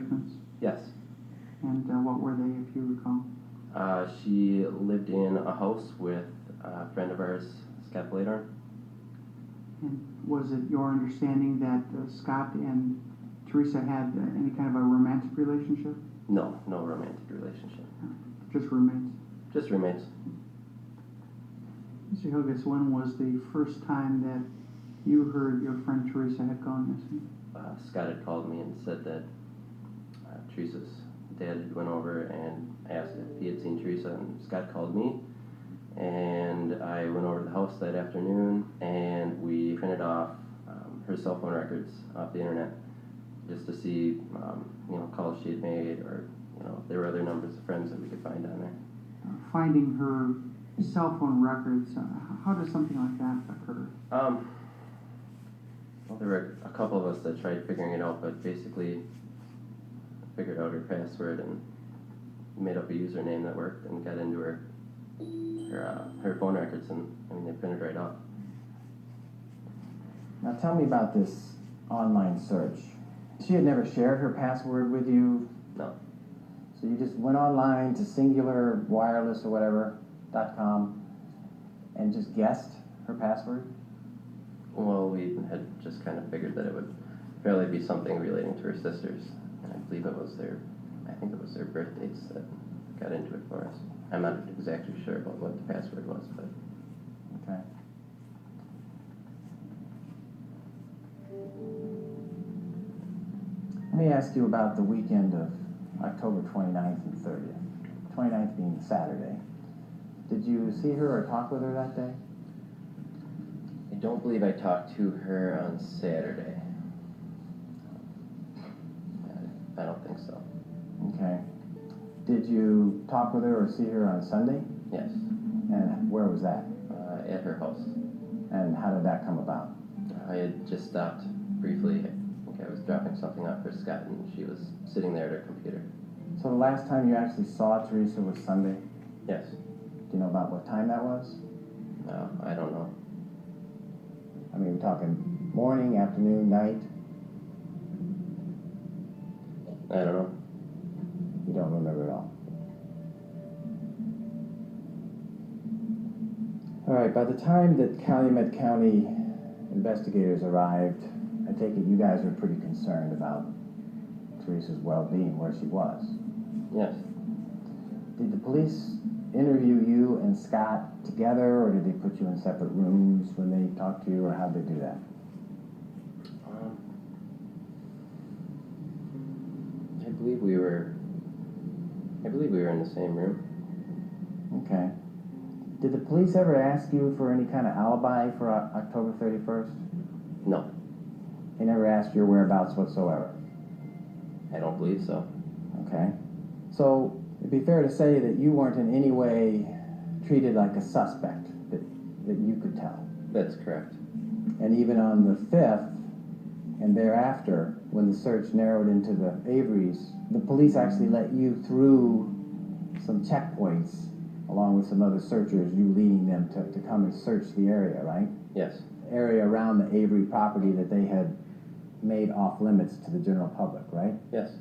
arrangements? Yes. And what were they, if you recall? She lived in a house with a friend of ours, Scott Bladorn. And was it your understanding that Scott and Teresa had any kind of a romantic relationship? No, no romantic relationship. Just roommates? Just roommates. Mr. Hilgis, when was the first time that you heard your friend Teresa had gone missing? Scott had called me and said that Teresa's dad had went over and asked if he had seen Teresa, and Scott called me, and I went over to the house that afternoon, and we printed off her cell phone records off the internet just to see, calls she had made, or if there were other numbers of friends that we could find on there. Finding her cell phone records, how does something like that occur? Well, there were a couple of us that tried figuring it out, but basically figured out her password and made up a username that worked and got into her phone records, and they printed right off. Now tell me about this online search. She had never shared her password with you? No. So you just went online to Singular Wireless or whatever.com and just guessed her password? Well, we had just kind of figured that it would fairly be something relating to her sisters, and I believe it was their birth dates that got into it for us. I'm not exactly sure about what the password was, but... Okay. Let me ask you about the weekend of October 29th and 30th. 29th being Saturday. Did you see her or talk with her that day? I don't believe I talked to her on Saturday. I don't think so. Okay. Did you talk with her or see her on Sunday? Yes. And where was that? At her house. And how did that come about? I had just stopped briefly. I think I was dropping something off for Scott, and she was sitting there at her computer. So the last time you actually saw Teresa was Sunday? Yes. Do you know about what time that was? No, I don't know. I mean, we're talking morning, afternoon, night? I don't know. You don't remember at all? All right, by the time that Calumet County investigators arrived, I take it you guys were pretty concerned about Teresa's well-being, where she was. Yes. Did the police interview you and Scott together, or did they put you in separate rooms when they talked to you, or how did they do that? I believe we were in the same room. Okay. Did the police ever ask you for any kind of alibi for October 31st? No. They never asked your whereabouts whatsoever? I don't believe so. Okay. So it'd be fair to say that you weren't in any way treated like a suspect that you could tell. That's correct. And even on the 5th and thereafter, when the search narrowed into the Averys, the police actually let you through some checkpoints along with some other searchers, you leading them to come and search the area, right? Yes. Area around the Avery property that they had made off limits to the general public, right? Yes.